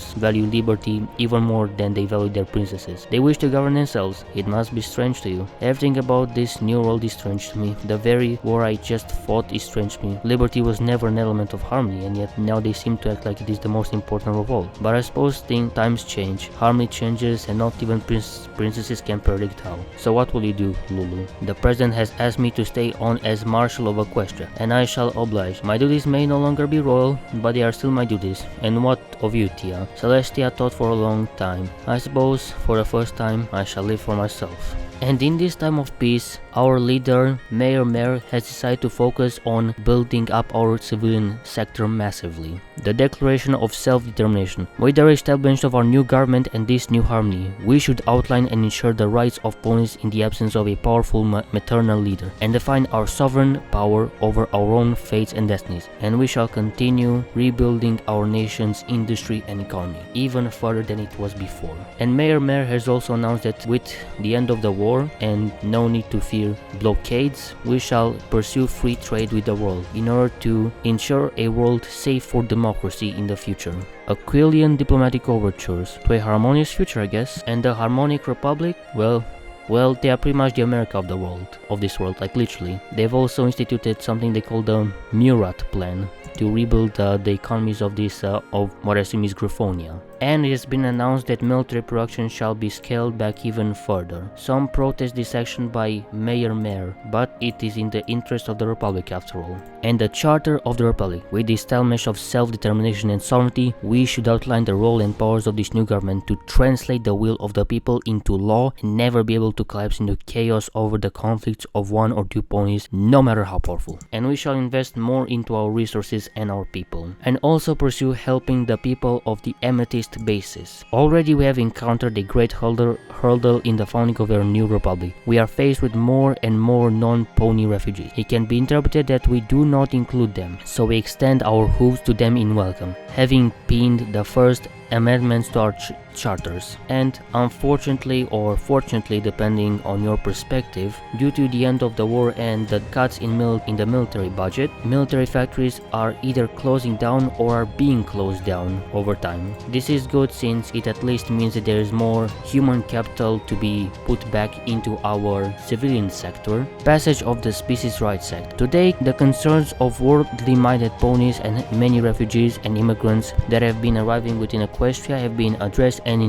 liberty even more than they value their princesses. They wish to govern themselves. It must be strange to you. Everything about this new world is strange to me. The very war I just fought is strange to me. Liberty was never an element of harmony, and yet now they seem to act like it is the most important of all. But I suppose times change, harmony changes, and not even princesses can predict how. So what will you do, Lulu? The president has asked me to stay on as Marshal of Equestria, and I shall oblige. My duties may no longer be royal, but they are still my duties. And what of you, Tia?" Celestia thought for a long time. "I suppose, for the first time, I shall live for myself." And in this time of peace, our leader, Mayor, has decided to focus on building up our civilian sector massively. The declaration of self-determination. With the establishment of our new government and this new harmony, we should outline and ensure the rights of ponies in the absence of a powerful maternal leader, and define our sovereign power over our own fates and destinies. And we shall continue rebuilding our nation's industry and economy, even further than it was before. And Mayor has also announced that with the end of the war and no need to fear blockades, we shall pursue free trade with the world in order to ensure a world safe for democracy in the future. Aquilian diplomatic overtures to a harmonious future, I guess. And the harmonic republic, well, they are pretty much the America of this world, like literally. They've also instituted something they call the Murat plan to rebuild the economies of this, of what I assume is Griffonia. And it has been announced that military production shall be scaled back even further. Some protest this action by Mayor, but it is in the interest of the Republic after all. And the Charter of the Republic, with the establishment of self-determination and sovereignty, we should outline the role and powers of this new government to translate the will of the people into law and never be able to collapse into chaos over the conflicts of one or two ponies, no matter how powerful. And we shall invest more into our resources and our people, and also pursue helping the people of the Amethyst fixed basis. Already we have encountered a great hurdle in the founding of our new republic. We are faced with more and more non-pony refugees. It can be interpreted that we do not include them, so we extend our hooves to them in welcome, having pinned the first amendments to our charters. And unfortunately, or fortunately depending on your perspective, due to the end of the war and the cuts in the military budget, military factories are either closing down or are being closed down over time. This is good since it at least means that there is more human capital to be put back into our civilian sector. Passage of the species rights act. Today, the concerns of worldly minded ponies and many refugees and immigrants that have been arriving within Equestria have been addressed and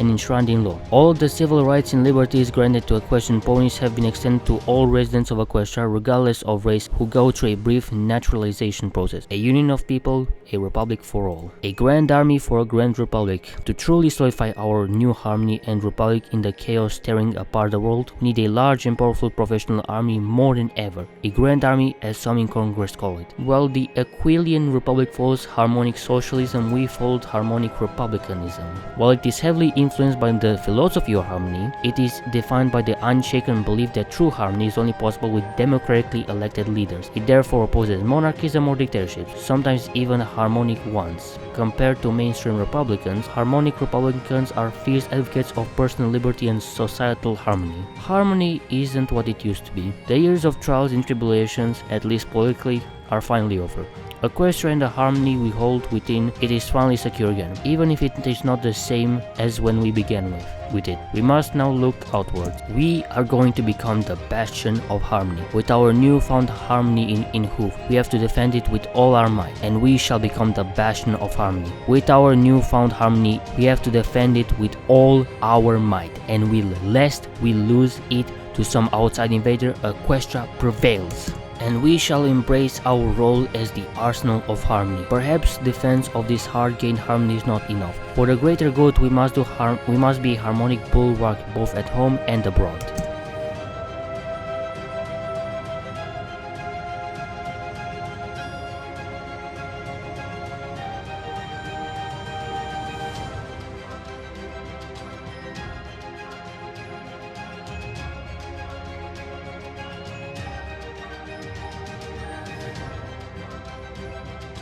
enshrined in law. All the civil rights and liberties granted to equestrian ponies have been extended to all residents of Equestria, regardless of race, who go through a brief naturalization process. A union of people, a republic for all. A grand army for a grand republic. To truly solidify our new harmony and republic in the chaos tearing apart the world, we need a large and powerful professional army more than ever. A grand army, as some in Congress call it. While the Aquilian Republic follows harmonic socialism, we followed harmonic republicanism. While it is heavily influenced by the philosophy of harmony, it is defined by the unshaken belief that true harmony is only possible with democratically elected leaders. It therefore opposes monarchism or dictatorships, sometimes even harmonic ones. Compared to mainstream Republicans, harmonic Republicans are fierce advocates of personal liberty and societal harmony. Harmony isn't what it used to be. The years of trials and tribulations, at least politically, are finally over. Equestria and the harmony we hold within it is finally secure again, even if it is not the same as when we began with it. We must now look outwards. We are going to become the bastion of harmony. With our newfound harmony in hoof, we have to defend it with all our might, and we shall become the bastion of harmony. With our newfound harmony, we have to defend it with all our might, and lest we lose it to some outside invader, Equestria prevails. And we shall embrace our role as the arsenal of harmony. Perhaps defense of this hard-gained harmony is not enough. For the greater good, we must be a harmonic bulwark both at home and abroad.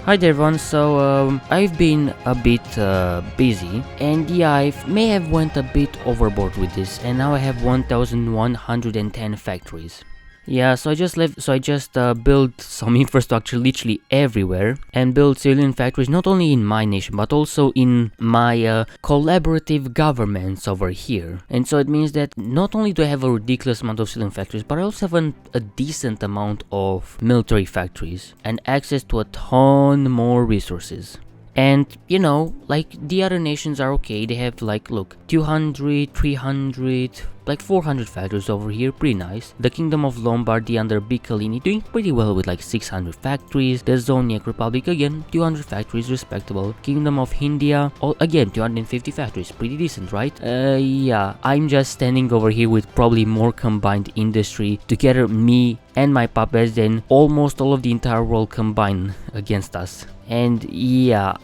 Hi there everyone, so I've been a bit busy, and yeah, I may have went a bit overboard with this, and now I have 1110 factories. Yeah, so I just built some infrastructure literally everywhere, and built civilian factories not only in my nation but also in my collaborative governments over here. And so it means that not only do I have a ridiculous amount of civilian factories, but I also have a decent amount of military factories and access to a ton more resources. And, you know, like, the other nations are okay, they have, like, look, 200, 300, like 400 factories over here, pretty nice. The Kingdom of Lombardy under Biccolini doing pretty well with like 600 factories. The Zoniac Republic, again, 200 factories, respectable. Kingdom of Hindia, again, 250 factories, pretty decent, right? Yeah, I'm just standing over here with probably more combined industry, together me and my puppets, than almost all of the entire world combined against us. And yeah,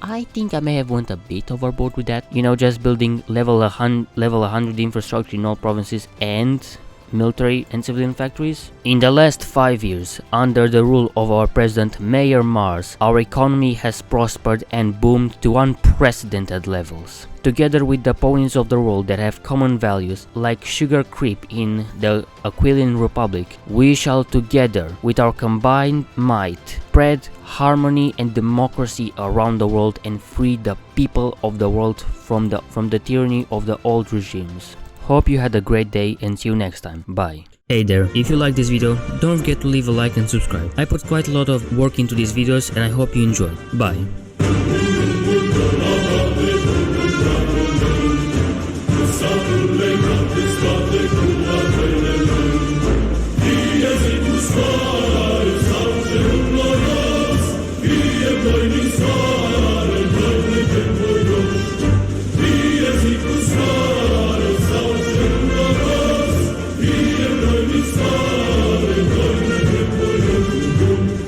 I think I may have went a bit overboard with that, you know, just building level 100 infrastructure in all provinces and military and civilian factories. In the last 5 years, under the rule of our president Mayor Mars, our economy has prospered and boomed to unprecedented levels. Together with the ponies of the world that have common values, like sugar creep in the Aquilian Republic, we shall together, with our combined might, spread harmony and democracy around the world and free the people of the world from the tyranny of the old regimes. Hope you had a great day and see you next time. Bye. Hey there, if you like this video, don't forget to leave a like and subscribe. I put quite a lot of work into these videos and I hope you enjoy. Bye. Só